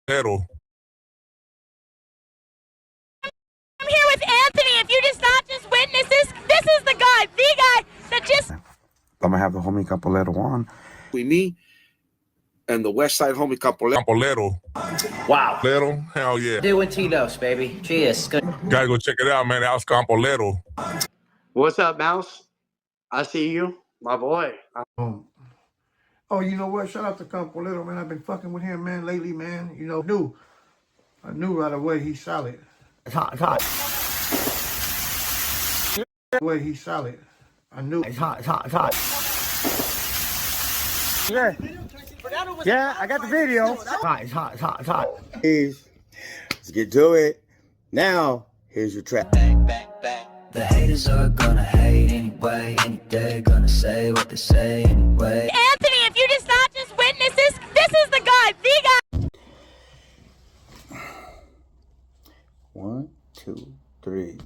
Pero. I'm here with Anthony. If you just not just witness this is the guy, the guy that just. I'm gonna have the homie Capolero on. Me and the West Side homie Capolero. Wow. Little, hell yeah. Doing Tito's, baby. Cheers. Good. Gotta go check it out, man. That was Capolero. What's up, Mouse? I see you, my boy. Oh, you know what? Shout out to Campolito, man. I've been fucking with him, man, lately, man. You know, I knew right away he's solid. It's hot. It's hot. Way he's solid. I knew. It's hot. It's hot. It's hot. Yeah, I got the video. It's hot. It's hot. It's hot. It's hot. Let's get to it. Now, here's your track. Bang, bang, bang. The haters are gonna hate anyway. Any day gonna say what they say anyway. Anthony, if you just not just witness this is the guy, the guy. 1, 2, 3.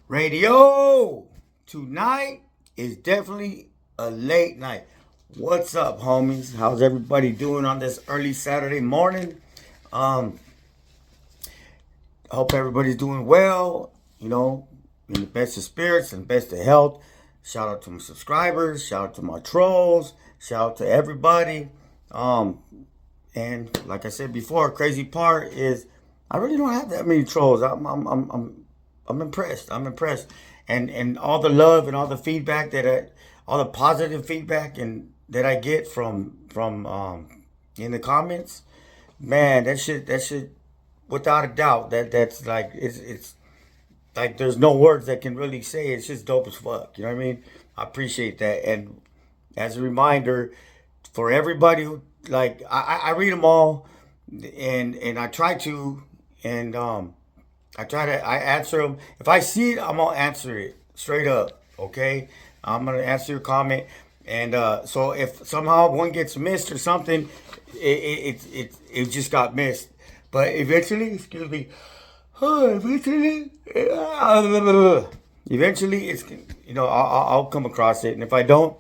Radio! Tonight is definitely a late night. What's up, homies? How's everybody doing on this early Saturday morning? I hope everybody's doing well, you know, in the best of spirits and best of health. Shout out to my subscribers, shout out to my trolls, shout out to everybody. And like I said before, crazy part is I really don't have that many trolls. I'm impressed. I'm impressed. And all the love and all the feedback all the positive feedback and that I get from in the comments, man, that shit without a doubt, that's like it's like there's no words that can really say it. It's just dope as fuck. You know what I mean? I appreciate that. And as a reminder for everybody who like I read them all and I try to I answer them. If I see it, I'm gonna answer it straight up. Okay? I'm gonna answer your comment. And so if somehow one gets missed or something, it just got missed. But eventually, excuse me, eventually it's, you know, I'll come across it. And if I don't,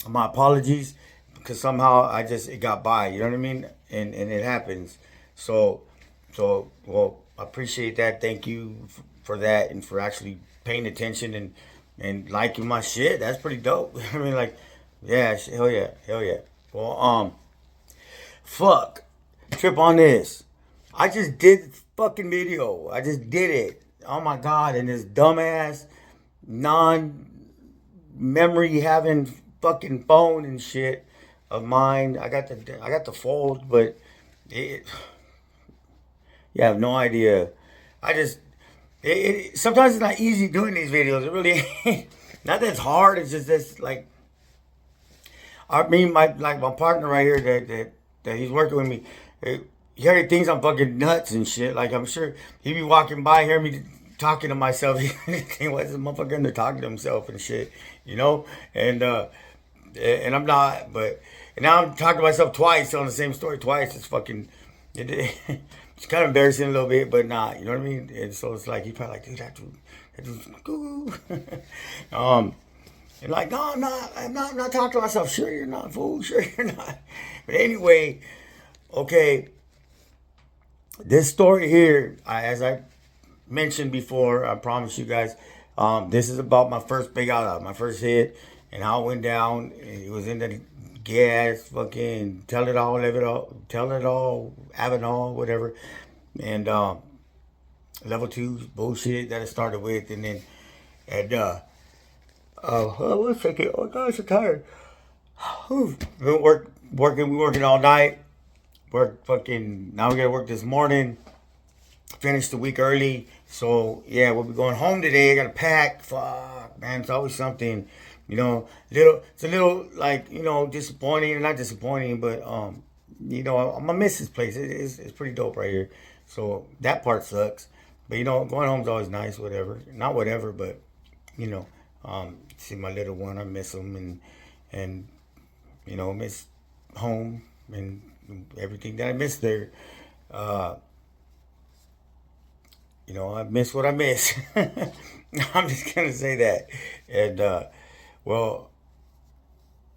my apologies, because somehow it got by. You know what I mean? And it happens. So well, I appreciate that. Thank you for that and for actually paying attention and liking my shit. That's pretty dope. I mean, like, yeah, hell yeah. Well, fuck. Trip on this. I just did the fucking video. I just did it. Oh my God. And this dumbass, non-memory having fucking phone and shit of mine. I got the fold, but you have no idea. Sometimes it's not easy doing these videos. It really ain't. Not that it's hard. It's just this, like, I mean, my partner right here that he's working with me, he already thinks I'm fucking nuts and shit. Like, I'm sure he'd be walking by, hear me talking to myself. He think, what's this motherfucker in there talking to himself and shit, you know? And I'm not, but and now I'm talking to myself twice, telling the same story twice. It's fucking, it's kind of embarrassing a little bit, but not, you know what I mean? And so it's like, he's probably like, dude, that dude's goo. And like, no, I'm not talking to myself. Sure you're not, fool. Sure you're not. But anyway, okay. This story here, as I mentioned before, I promise you guys, this is about my first PEGADA, my first hit, and how it went down. It was in the gas, fucking tell it all, have it all, whatever. And level 2 bullshit that I started with, and then one second. Oh God, I'm so tired. Been working all night. Now we gotta work this morning. Finished the week early. So yeah, we'll be going home today. I gotta pack. Fuck, man, it's always something. You know, it's a little like, you know, disappointing. Not disappointing, but you know, I'm gonna miss this place. It's pretty dope right here. So that part sucks. But you know, going home's always nice. Whatever, not whatever, but you know. See my little one, I miss him, and you know, miss home and everything that I miss there. You know, I miss what I miss. I'm just gonna say that. And well,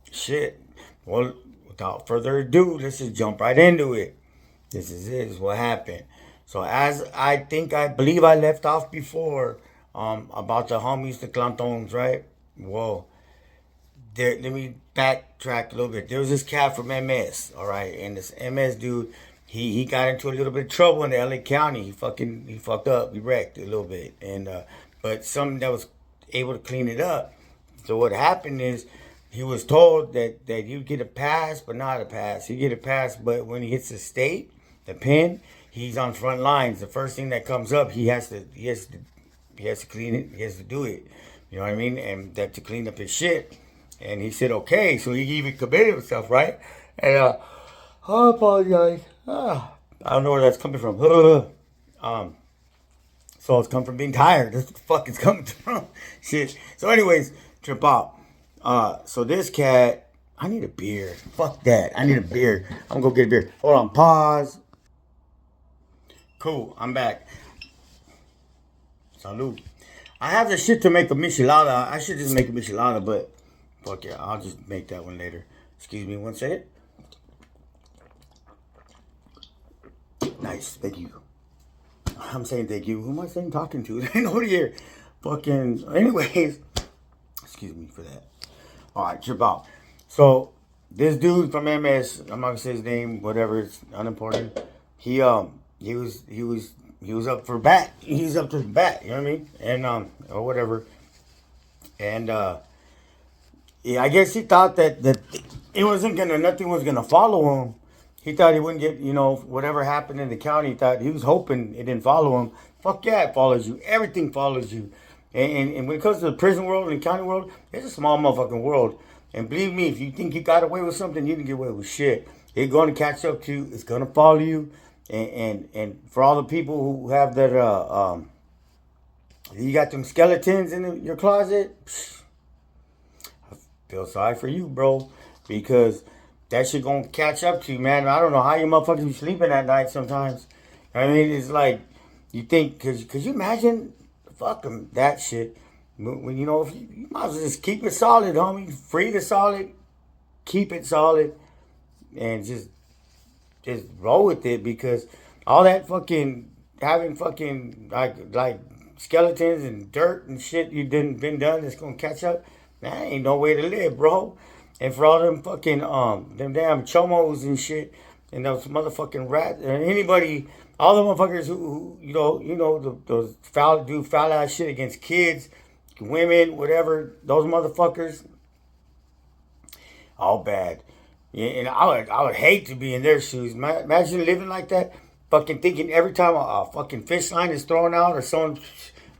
shit. Well, without further ado, let's just jump right into it. This is it. This is what happened. So as I believe I left off before, about the homies, the Clantones, right? Well, let me backtrack a little bit. There was this cat from MS, all right, and this MS dude, he got into a little bit of trouble in the LA County. He fucked up. He wrecked a little bit, and but something that was able to clean it up. So what happened is he was told that you'd get a pass, but not a pass. You get a pass, but when he hits the state, the pen, he's on front lines. The first thing that comes up, he has to clean it. He has to do it. You know what I mean? And that to clean up his shit. And he said, okay. So he even committed himself, right? And I apologize. I don't know where that's coming from. So it's come from being tired. That's what the fuck it's coming from. Shit. So anyways, trip out. So this cat, I need a beer. Fuck that. I need a beer. I'm gonna go get a beer. Hold on. Pause. Cool. I'm back. Salud. I have the shit to make a michelada. I should just make a michelada, but fuck yeah. I'll just make that one later. Excuse me 1 second. Nice. Thank you. I'm saying thank you. Who am I saying talking to? Ain't nobody here. Fucking. Anyways. Excuse me for that. Alright, trip out. So, this dude from MS, I'm not gonna say his name, whatever, it's unimportant. He was up for bat. He was up to bat, you know what I mean? And or whatever. And yeah, I guess he thought that nothing was gonna follow him. He thought he wouldn't get, whatever happened in the county. He was hoping it didn't follow him. Fuck yeah, it follows you. Everything follows you. And when it comes to the prison world and the county world, it's a small motherfucking world. And believe me, if you think you got away with something, you didn't get away with shit. It's going to catch up to you. It's going to follow you. And for all the people who have that, you got them skeletons in your closet, I feel sorry for you, bro. Because that shit going to catch up to you, man. I don't know how you motherfuckers be sleeping at night sometimes. I mean, it's like, you think, could you imagine, fucking that shit. When you might as well just keep it solid, homie. Free the solid, keep it solid, and just roll with it, because all that fucking having fucking like skeletons and dirt and shit you been done that's gonna catch up. That ain't no way to live, bro. And for all them fucking them damn chomos and shit and those motherfucking rats and anybody, all the motherfuckers who those foul ass shit against kids, women, whatever, those motherfuckers, all bad. Yeah, and I would hate to be in their shoes. Imagine living like that, fucking thinking every time a fucking fish line is thrown out or someone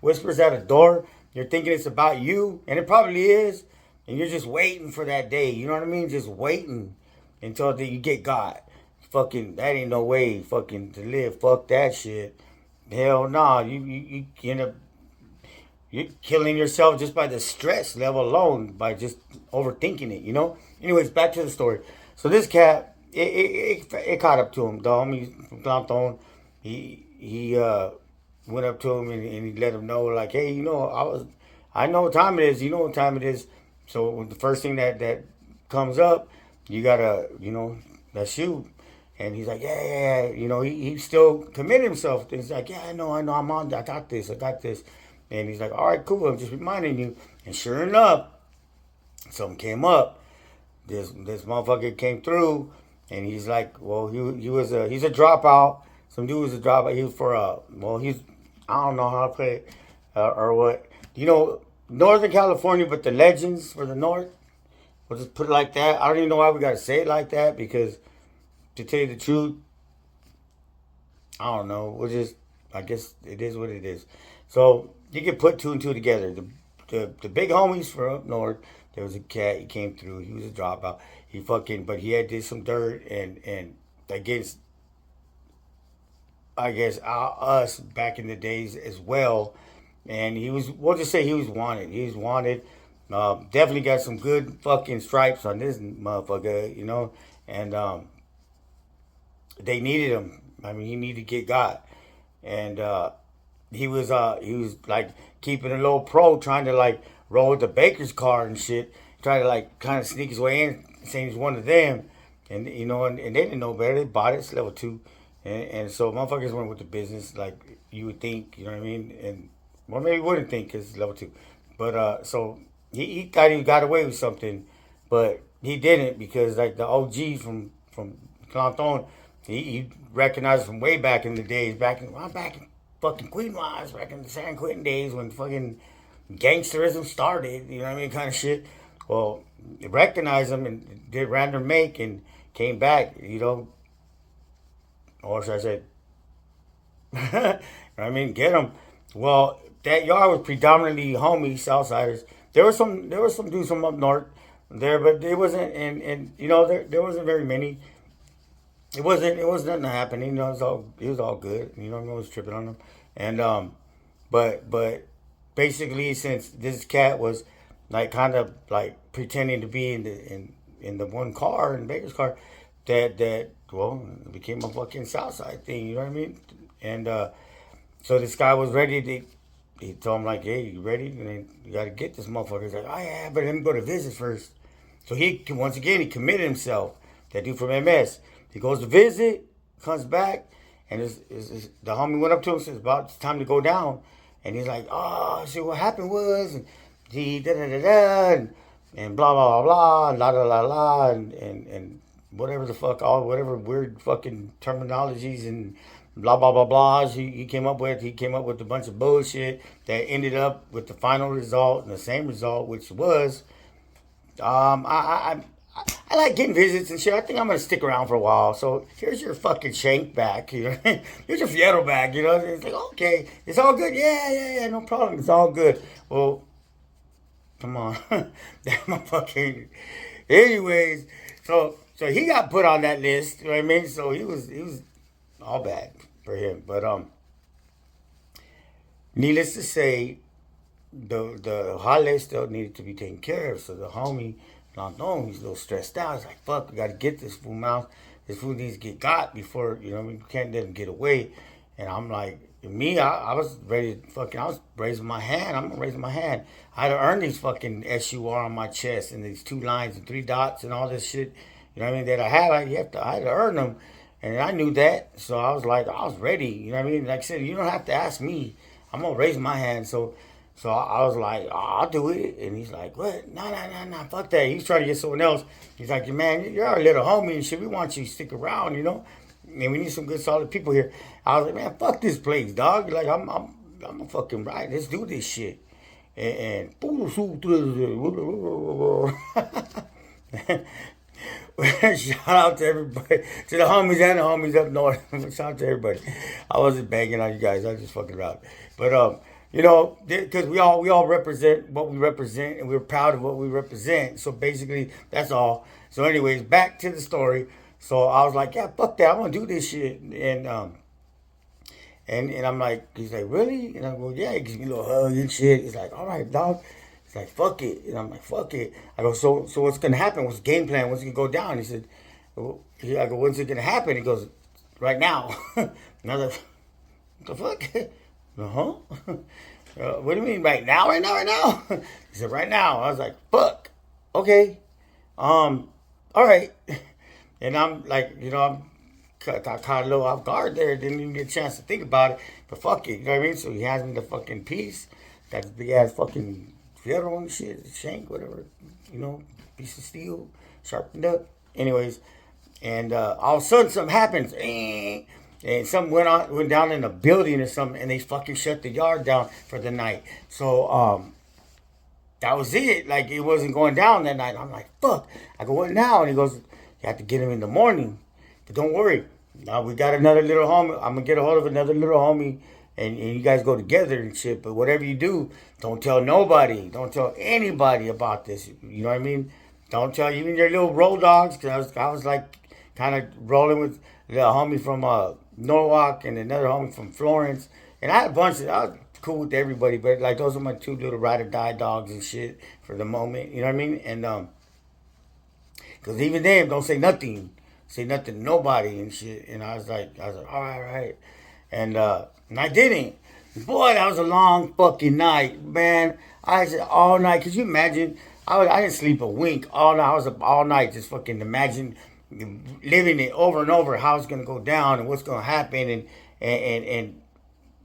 whispers at a door, you're thinking it's about you, and it probably is, and you're just waiting for that day. You know what I mean? Just waiting until you get got. Fucking, that ain't no way fucking to live. Fuck that shit. Hell nah. You end up, you're killing yourself just by the stress level alone, by just overthinking it, Anyways, back to the story. So this cat, it caught up to him. The homie from Clanton, he went up to him and he let him know, like, hey, I know what time it is. You know what time it is. So the first thing that comes up, you gotta, that's you. And he's like, yeah. He still committed himself. And he's like, yeah, I know, I'm on. I got this. And he's like, all right, cool. I'm just reminding you. And sure enough, something came up. This motherfucker came through, and he's like, well, he's a dropout. Some dude was a dropout. He was for I don't know how to put it, or what. Northern California, but the legends for the North. We'll just put it like that. I don't even know why we gotta say it like that, because to tell you the truth, I don't know. I guess it is what it is. So you can put two and two together. The big homies from up north. There was a cat. He came through. He was a dropout. But he had did some dirt and against, I guess, us back in the days as well. And we'll just say he was wanted. He was wanted. Definitely got some good fucking stripes on this motherfucker, And they needed him. I mean, he needed to get got. And he was like keeping a low pro, trying to like roll with the baker's car and shit, trying to like kind of sneak his way in, saying he's one of them. And and they didn't know better. They bought it. It's level 2. And so motherfuckers went with the business like you would think, you know what I mean? And well, maybe wouldn't think because it's level 2. But so he thought he got away with something, but he didn't because like the OG from Clanton, he recognized from way back in the days, back in fucking Queen Wise, back in the San Quentin days when fucking gangsterism started, you know what I mean, kind of shit. Well, recognized him and did random make and came back, you know. Or should I say, you know what I mean, get him. Well, that yard was predominantly homies, Southsiders. There was some dudes from up north there, but it wasn't, and you know, there wasn't very many. It wasn't nothing happening. You know, it was all good. You know, no one's tripping on them. And but basically, since this cat was like kind of like pretending to be in the one car in Baker's car, that well, it became a fucking Southside thing. You know what I mean? And so this guy was ready to. He told him like, "Hey, you ready? You got to get this motherfucker." He's like, "Oh yeah, but let me go to visit first." So he once again he committed himself. That dude from MS. He goes to visit, comes back, and the homie went up to him and says, "It's time to go down." And he's like, "Oh, see what happened was, and he da da da da, and blah blah blah blah, and la la la la, and whatever the fuck, all whatever weird fucking terminologies and blah blah blah blahs he came up with. He came up with a bunch of bullshit that ended up with the final result and the same result, which was, I like getting visits and shit. I think I'm gonna stick around for a while. So here's your fucking shank back. You know, here's your fierro back. You know, it's like okay, it's all good. Yeah, no problem. It's all good. Well, come on, that motherfucking. Anyways, so he got put on that list. You know what I mean? So he was all bad for him. But needless to say, the Hale still needed to be taken care of. So the homie. No, he's a little stressed out. He's like, fuck, we got to get this fool mouth. This fool needs to get got before, you know, we can't let him get away. And I'm like, me, I was ready to fucking, I was raising my hand. I'm raising my hand. I had to earn these fucking SUR on my chest and these 2 lines and 3 dots and all this shit, you know what I mean, that I had. I had to earn them. And I knew that. So I was like, I was ready. You know what I mean? Like I said, you don't have to ask me. I'm going to raise my hand. So I was like, oh, I'll do it. And he's like, what? No, fuck that. He's trying to get someone else. He's like, man, you're our little homie and shit. We want you to stick around, you know? And we need some good, solid people here. I was like, man, fuck this place, dog. Like, I'm a fucking right. Let's do this shit. And shout out to everybody, to the homies and the homies up north. Shout out to everybody. I wasn't banging on you guys. I was just fucking around. But, you know, because we all represent what we represent, and we're proud of what we represent. So basically, that's all. So anyways, back to the story. So I was like, yeah, fuck that. I'm going to do this shit. And I'm like, he's like, really? And I go, yeah. He gives me a little hug and shit. He's like, all right, dog. He's like, fuck it. And I'm like, fuck it. I go, so what's going to happen? What's the game plan? What's going to go down? He said, I go, when's it going to happen? He goes, right now. And I was like, what the fuck? Uh-huh. What do you mean right now? Right now? He said, right now. I was like, fuck. Okay. All right. And I'm like, you know, I caught a little off guard there. Didn't even get a chance to think about it. But fuck it. You know what I mean? So he hands me the fucking piece. Got this big ass fucking fierro and shit. Shank, whatever. You know, piece of steel. Sharpened up. Anyways. And all of a sudden something happens. And something went down in a building or something, and they fucking shut the yard down for the night. So that was it. Like, it wasn't going down that night. I'm like, fuck. I go, what now? And he goes, you have to get him in the morning. But don't worry. Now we got another little homie. I'm going to get a hold of another little homie, and you guys go together and shit. But whatever you do, don't tell nobody. Don't tell anybody about this. You know what I mean? Don't tell even your little road dogs, because I was like kind of rolling with the homie from Norwalk and another homie from Florence, and I was cool with everybody, but like those are my 2 little ride or die dogs and shit for the moment, you know what I mean? And because even them don't say nothing to nobody and shit. And I was like, all right, and I didn't. Boy, that was a long fucking night, man. I said all night. Could you imagine? I didn't sleep a wink all night. I was up all night just fucking imagine living it over and over, how it's gonna go down and what's gonna happen, and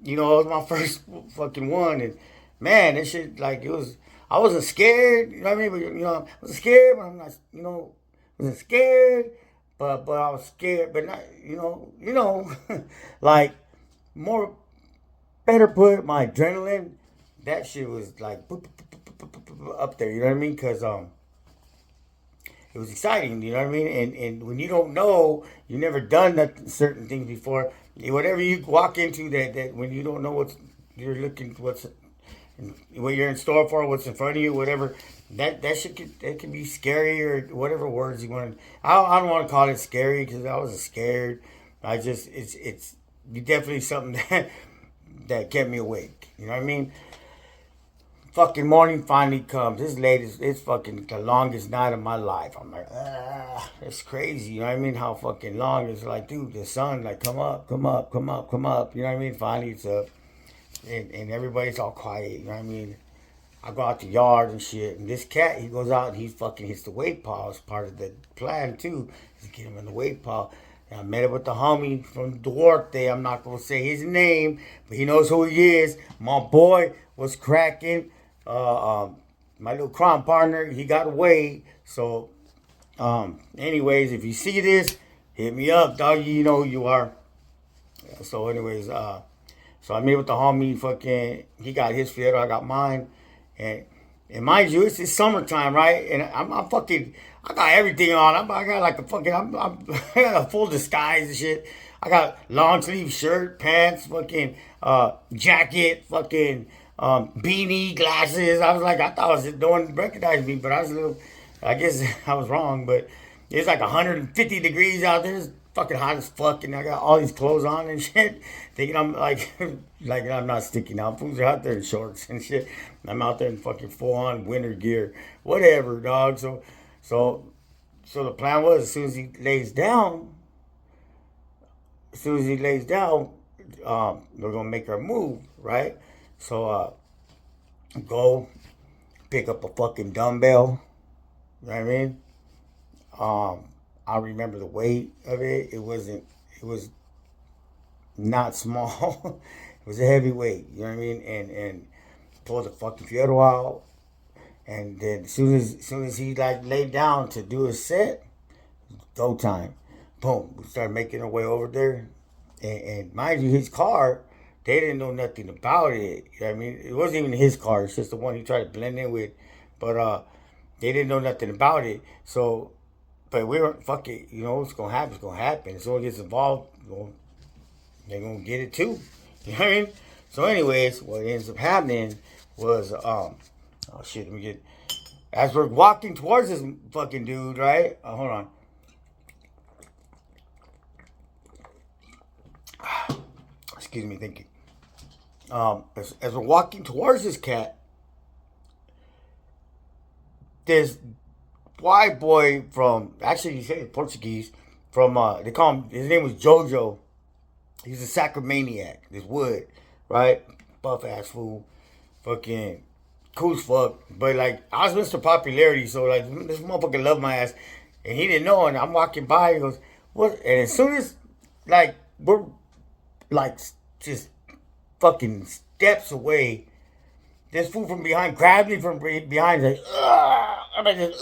you know, it was my first fucking one, and man, this shit, like, it was, I wasn't scared, you know what I mean, but, you know, I wasn't scared, but I'm not, you know, wasn't scared, but I was scared, but not, you know, like, more, better put, my adrenaline, that shit was, like, up there, you know what I mean, because, it was exciting, you know what I mean? And when you don't know, you never done that, certain things before, whatever you walk into that when you don't know what you're in store for, what's in front of you, whatever, that shit that can be scary, or whatever words you want. I don't want to call it scary, because I wasn't scared. I just, it's definitely something that kept me awake. You know what I mean? Fucking morning finally comes. This late it's fucking the longest night of my life. I'm like, it's crazy. You know what I mean? How fucking long. It's like, dude, the sun, like, come up. You know what I mean? Finally it's up. And everybody's all quiet. You know what I mean? I go out the yard and shit. And this cat, he goes out and he fucking hits the weight pile. It's part of the plan, too. Is to get him in the weight pile. And I met up with the homie from Duarte. I'm not going to say his name, but he knows who he is. My boy was cracking. My little crime partner, he got away. So, anyways, if you see this, hit me up, dog. You know who you are. So, anyways, so I met with the homie. Fucking, he got his Fiero, I got mine, and mind you, it's summertime, right? And I'm fucking, I got everything on. I got like a fucking, I got a full disguise and shit. I got long sleeve shirt, pants, fucking jacket, fucking. Beanie, glasses. I was like, I thought no one recognized me, but I guess I was wrong, but it's like 150 degrees out there. It's fucking hot as fuck, and I got all these clothes on and shit, thinking I'm like, like I'm not sticking out. Fools are out there in shorts and shit. I'm out there in fucking full-on winter gear. Whatever, dog. So the plan was, as soon as he lays down, we're gonna make our move, right? So, go pick up a fucking dumbbell. You know what I mean? I remember the weight of it. It was not small. It was a heavy weight. You know what I mean? And pulled the fucking Fiero out. And then as soon as he like laid down to do his set, go time. Boom. We started making our way over there. And mind you, his car, they didn't know nothing about it. You know what I mean? It wasn't even his car. It's just the one he tried to blend in with. But they didn't know nothing about it. So, but we were, fuck it. You know, it's going to happen. It's going to happen. If someone gets involved, they're going to get it too. You know what I mean? So anyways, what ends up happening was, oh shit, let me get, as we're walking towards this fucking dude, right? Hold on. Excuse me, thank you. As we're walking towards this cat, this white boy from, actually he said Portuguese, from, they call him, his name was Jojo. He's a sacramaniac, this wood, right? Buff ass fool, fucking cool as fuck. But like, I was Mr. Popularity, so like, this motherfucker loved my ass. And he didn't know, and I'm walking by, he goes, what? And as soon as, like, we're, like, just fucking steps away, this fool from behind grabbed me from behind, like, I'm like,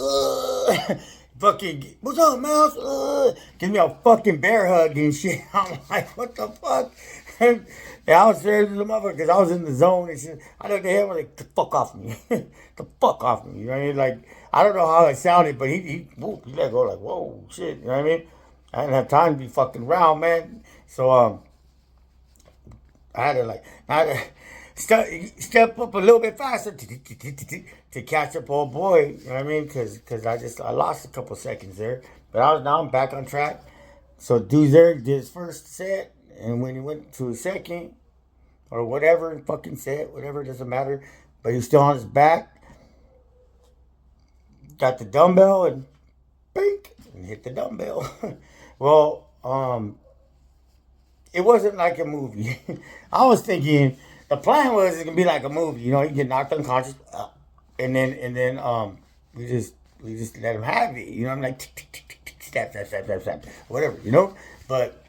fucking, what's up, Mouse? Give me a fucking bear hug and shit. I'm like, what the fuck? And I was serious with the motherfucker because I was in the zone and shit. I looked at him and like, the fuck off me. The fuck off me. You know what I mean? Like, I don't know how it sounded, but he let go like, whoa, shit. You know what I mean? I didn't have time to be fucking around, man. So, I had to step up a little bit faster to catch up old boy. You know what I mean? Because I lost a couple seconds there. But now I'm back on track. So dude there did his first set. And when he went to his second, or whatever, fucking set, whatever, doesn't matter. But he was still on his back. Got the dumbbell and bink, and hit the dumbbell. Well, it wasn't like a movie. I was thinking the plan was it's gonna be like a movie. You know, you get knocked unconscious, and then we just let him have it. You know, I'm like, stab, stab, stab, stab, stab, whatever, you know. But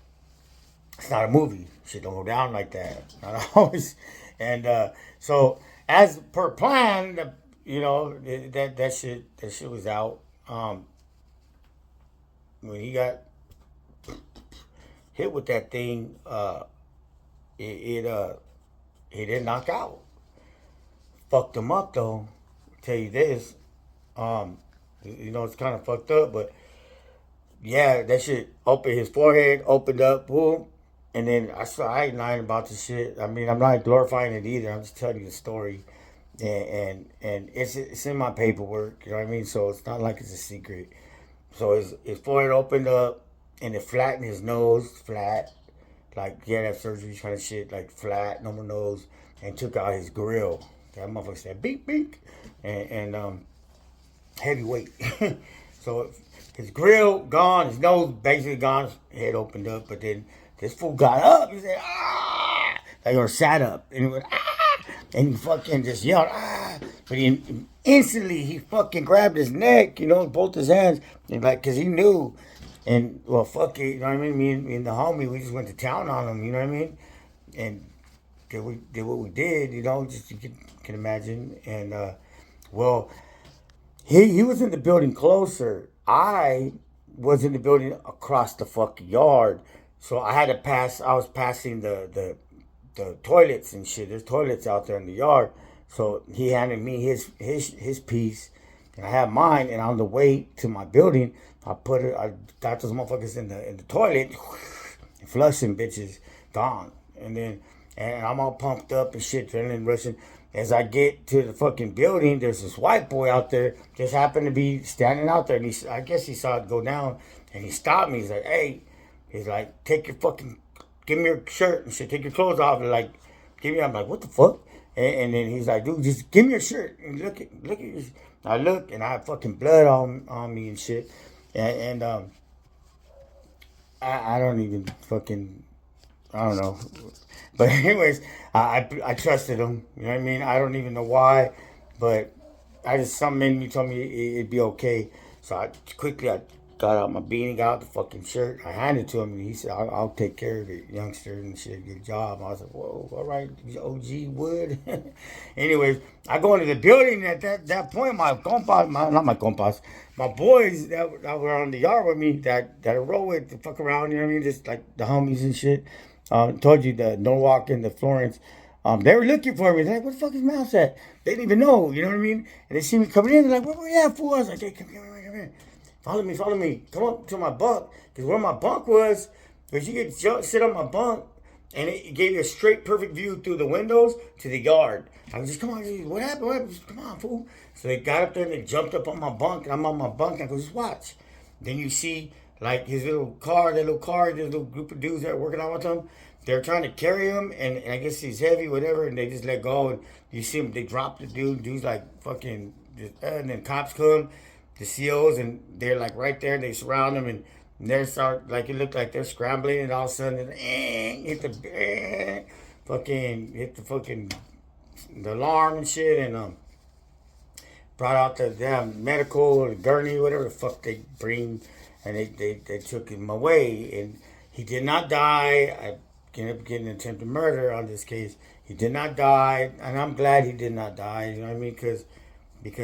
it's not a movie. Shit don't go down like that. Not always. And so as per plan, you know, that shit was out. When he got hit with that thing, it didn't knock out. Fucked him up though. I'll tell you this. You know, it's kind of fucked up, but yeah, that shit opened his forehead, opened up, boom. And then I ain't lying about this shit. I mean, I'm not glorifying it either. I'm just telling you the story. And it's in my paperwork, you know what I mean? So it's not like it's a secret. So his forehead opened up and it flattened his nose, flat. Like he had that surgery kind of shit, like flat, normal nose, and took out his grill. That motherfucker said beep beep. And heavyweight. So his grill gone, his nose basically gone, his head opened up, but then this fool got up. He said, ah! Like, or sat up. And he went, ah! And he fucking just yelled, ah! But instantly, he fucking grabbed his neck, you know, both his hands. And like, because he knew. And, well, fuck it, you know what I mean? Me and the homie, we just went to town on him, you know what I mean? And did what we did, you know, just you can imagine. And, well, he was in the building closer. I was in the building across the fucking yard. So I had to pass, I was passing the toilets and shit. There's toilets out there in the yard. So he handed me his piece, and I had mine. And on the way to my building, I got those motherfuckers in the toilet, flushing bitches, gone. And I'm all pumped up and shit, adrenaline rushing. As I get to the fucking building, there's this white boy out there, just happened to be standing out there. And I guess he saw it go down, and he stopped me. He's like, hey. He's like, give me your shirt and shit, take your clothes off, and like, I'm like, what the fuck? And then he's like, dude, just give me your shirt and look at this. I look, and I have fucking blood on me and shit. And I don't even fucking, I don't know. But anyways, I trusted him, you know what I mean? I don't even know why, but something in me told me it'd be okay. So I got out my beanie, got out the fucking shirt. I handed it to him, and he said, I'll take care of it, youngster, and shit, good job. I was like, whoa, all right, OG Wood. Anyways, I go into the building, and at that point, my boys that were on the yard with me, that I roll with, to fuck around, you know what I mean, just like the homies and shit. Told you the Norwalk and the Florence. They were looking for me. They're like, what the fuck is Mouse at? They didn't even know, you know what I mean? And they see me coming in, they're like, where we at, fool? I was like, hey, come here. Follow me. Come up to my bunk. Because where my bunk was you could sit on my bunk, and it gave you a straight, perfect view through the windows to the yard. I was just, come on, what happened? Just, come on, fool. So they got up there, and they jumped up on my bunk, and I'm on my bunk, and I go, just watch. Then you see, like, his little car, there's a little group of dudes that are working out with him. They're trying to carry him, and I guess he's heavy, whatever, and they just let go, and you see him, they drop the dude's like fucking, and then cops come, the COs, and they're like right there, they surround them, and they start, like, it looked like they're scrambling, and all of a sudden, hit the alarm and shit, and brought out the damn medical or gurney, whatever the fuck they bring, and they took him away, and he did not die. I ended up getting attempted murder on this case. He did not die, and I'm glad he did not die, you know what I mean, because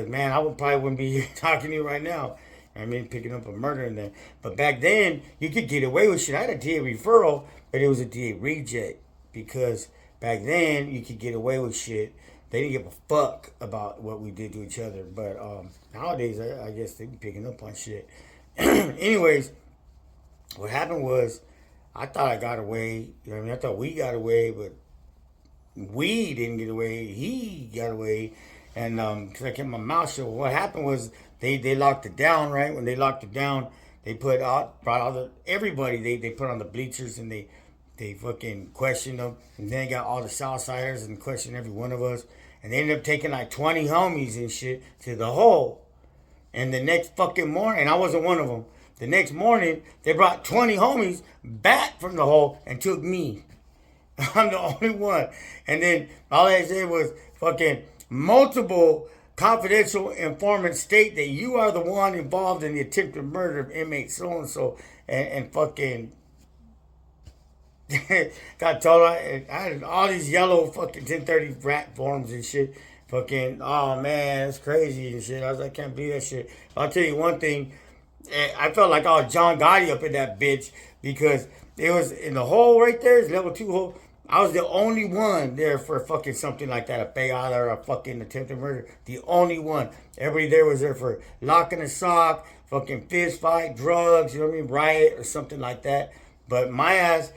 man, I probably wouldn't be here talking to you right now. I mean, picking up a murder in there. But back then, you could get away with shit. I had a DA referral, but it was a DA reject. Because back then, you could get away with shit. They didn't give a fuck about what we did to each other. But nowadays, I guess they be picking up on shit. Anyways, what happened was, I thought I got away. You know what I mean? I thought we got away, but we didn't get away. He got away. And because I kept my mouth shut. What happened was they locked it down, right? When they locked it down, they brought out everybody. They put on the bleachers, and they fucking questioned them. And then they got all the Southsiders and questioned every one of us. And they ended up taking like 20 homies and shit to the hole. And the next fucking morning, and I wasn't one of them. The next morning, they brought 20 homies back from the hole and took me. I'm the only one. And then all they said was fucking multiple confidential informant state that you are the one involved in the attempted murder of inmate so-and-so and fucking got told I had all these yellow fucking 1030 rat forms and shit. Fucking, oh man, it's crazy and shit. I was like, I can't believe that shit. I'll tell you one thing. I felt like I was John Gotti up in that bitch because it was in the hole right there, it's level 2 hole. I was the only one there for fucking something like that, a PEGADA or a fucking attempted murder. The only one. Everybody there was there for locking a sock, fucking fist fight, drugs, you know what I mean, riot or something like that. But my ass,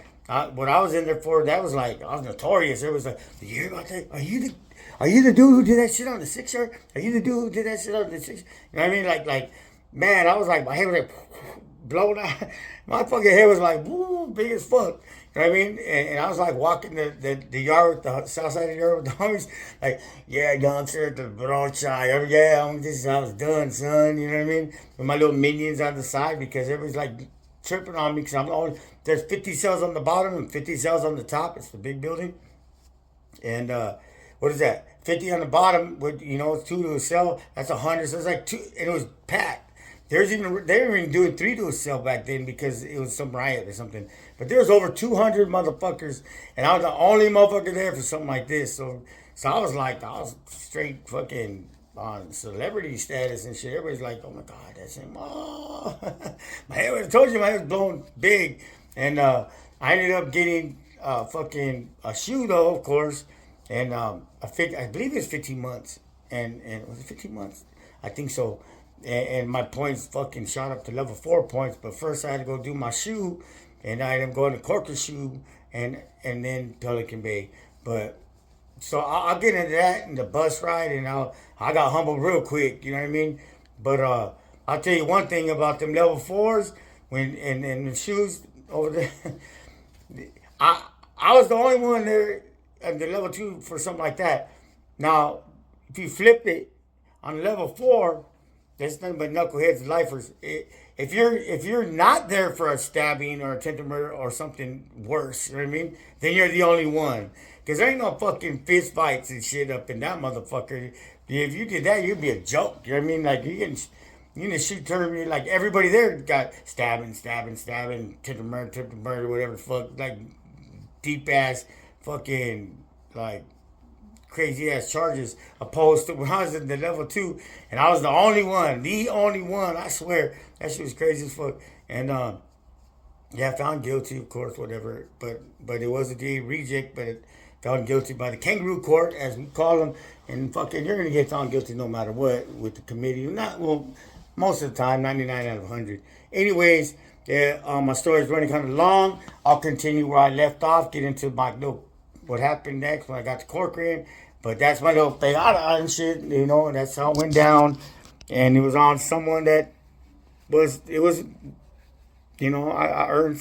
what I was in there for, that was like, I was notorious. It was like, did you hear about that? Are you the dude who did that shit on the 6 yard? Are you the dude who did that shit on the 6? You know what I mean? Like, man, I was like, my head was like blown out. My fucking head was like, woo, big as fuck. You know what I mean? And I was like walking the yard, the south side of the yard with the homies. Like, yeah, youngster, the bronchi. Yeah, this is how it's done, son. You know what I mean? With my little minions on the side because everybody's like tripping on me because I'm the only, there's 50 cells on the bottom and 50 cells on the top. It's the big building. And what is that? 50 on the bottom, with, you know, it's 2 to a cell. That's 100. So it's like 2, and it was packed. They were even doing 3 to a cell back then because it was some riot or something. But there was over 200 motherfuckers, and I was the only motherfucker there for something like this. So I was like, I was straight fucking on celebrity status and shit. Everybody's like, oh my God, that's him. Oh. My head was, I told you my head was blown big. And I ended up getting fucking a shoe though, of course. And I believe it was 15 months. And was it 15 months? I think so. And my points fucking shot up to level 4 points. But first I had to go do my shoe. And I ended up going to Corker shoe and then Pelican Bay. But so I'll get into that in the bus ride. And I got humbled real quick. You know what I mean? But I'll tell you one thing about them level 4s. And the shoes over there. I was the only one there at the level 2 for something like that. Now, if you flip it on level 4, there's nothing but knuckleheads and lifers. If you're not there for a stabbing or attempted murder or something worse, you know what I mean? Then you're the only one. Because there ain't no fucking fist fights and shit up in that motherfucker. If you did that, you'd be a joke. You know what I mean? Like, you can shoot turn, like everybody there got stabbing, attempted murder, whatever the fuck. Like, deep ass fucking, like, crazy ass charges opposed to when I was in the level 2 and I was the only one, I swear. That shit was crazy as fuck. And yeah, found guilty, of course, whatever, but it was a DA reject, but it found guilty by the kangaroo court, as we call them. And fucking, you're gonna get found guilty no matter what with the committee. Not, well, most of the time, 99 out of 100. Anyways, yeah, my story's running kind of long. I'll continue where I left off, get into my little what happened next when I got to Corcoran. But that's my little PEGADA and shit, you know, and that's how it went down. And it was on someone that was, you know, I earned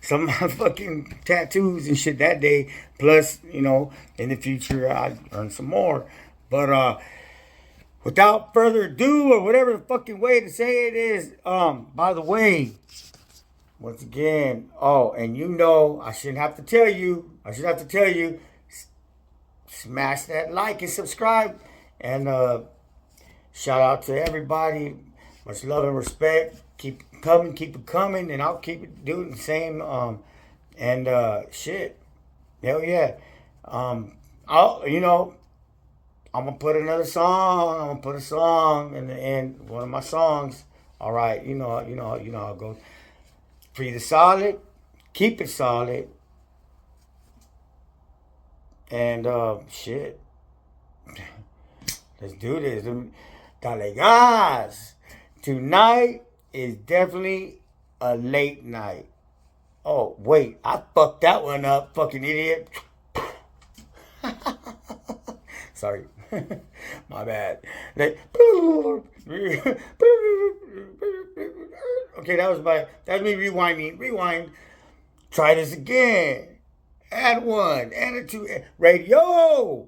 some of my fucking tattoos and shit that day. Plus, you know, in the future, I earned some more. But without further ado, or whatever the fucking way to say it is, by the way, once again, oh, and you know, I shouldn't have to tell you, smash that like and subscribe. And shout out to everybody. Much love and respect. Keep it coming, and I'll keep it doing the same. Shit. Hell yeah. You know, I'm gonna put another song. I'm gonna put a song in the end, one of my songs. All right, you know how it goes. Free the solid, keep it solid, and shit. Let's do this. Dale gas. Tonight is definitely a late night. Oh wait, I fucked that one up, fucking idiot. Sorry. My bad. Okay, that's me rewinding. Rewind. Try this again. Add 1, add a 2. Radio.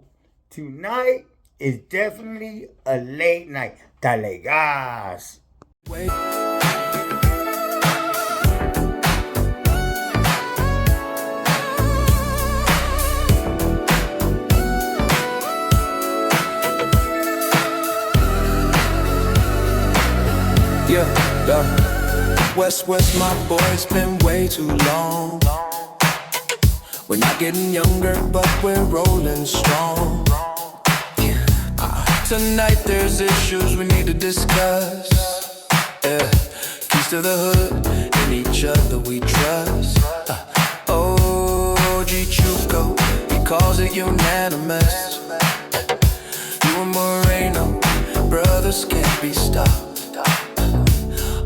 Tonight is definitely a late night. Dale gas. West, my boy, it's been way too long. We're not getting younger, but we're rolling strong. Tonight there's issues we need to discuss. Keys to the hood and each other we trust. OG Chuco, he calls it unanimous. You and Moreno, brothers can't be stopped.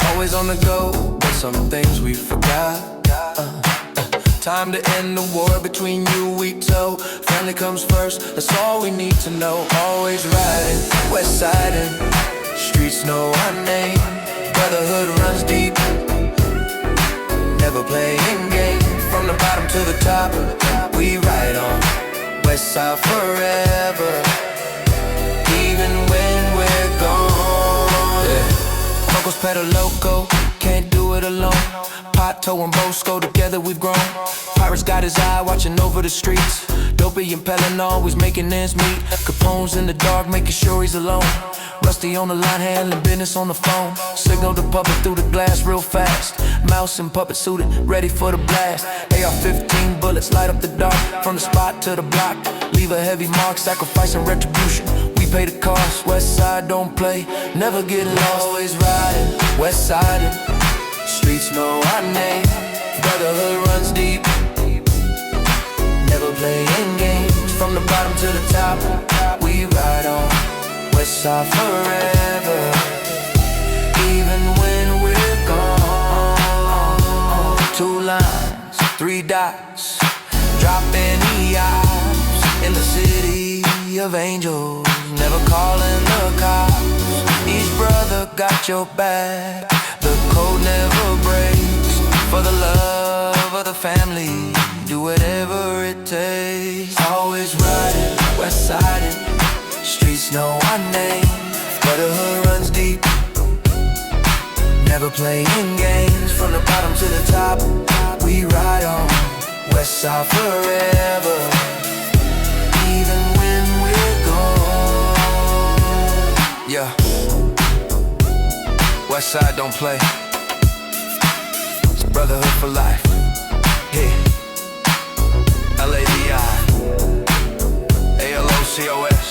Always on the go, but some things we forgot. Time to end the war between you, we toe. Family comes first, that's all we need to know. Always riding, west siding, streets know our name. Brotherhood runs deep, never playing games. From the bottom to the top, we ride on. West side forever, even when we're gone. Uncle's pedal loco, can't do it alone. Pato and Bosco, together we've grown. Pirates got his eye watching over the streets. Dopey and Pellin always making ends meet. Capone's in the dark making sure he's alone. Rusty on the line handling business on the phone. Signal the puppet through the glass real fast. Mouse and puppet suited, ready for the blast. AR-15 bullets light up the dark. From the spot to the block, leave a heavy mark. Sacrificing retribution, we pay the cost. West side don't play, never get lost. Always riding, west siding, streets know our name. Brotherhood runs deep, never playing games. From the bottom to the top, we ride on. West side forever, even when we're gone. 2 lines, 3 dots, dropping EIs in the city of angels. Never calling the cops, each brother got your back. The code never breaks, for the love of the family, do whatever it takes. Always riding, west siding, streets know our name. Brotherhood runs deep, never playing games. From the bottom to the top, we ride on. West side forever, even when we're gone. Yeah, west side don't play, it's brotherhood for life. Yeah, LADI, ALOCOS,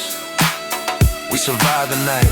we survive the night.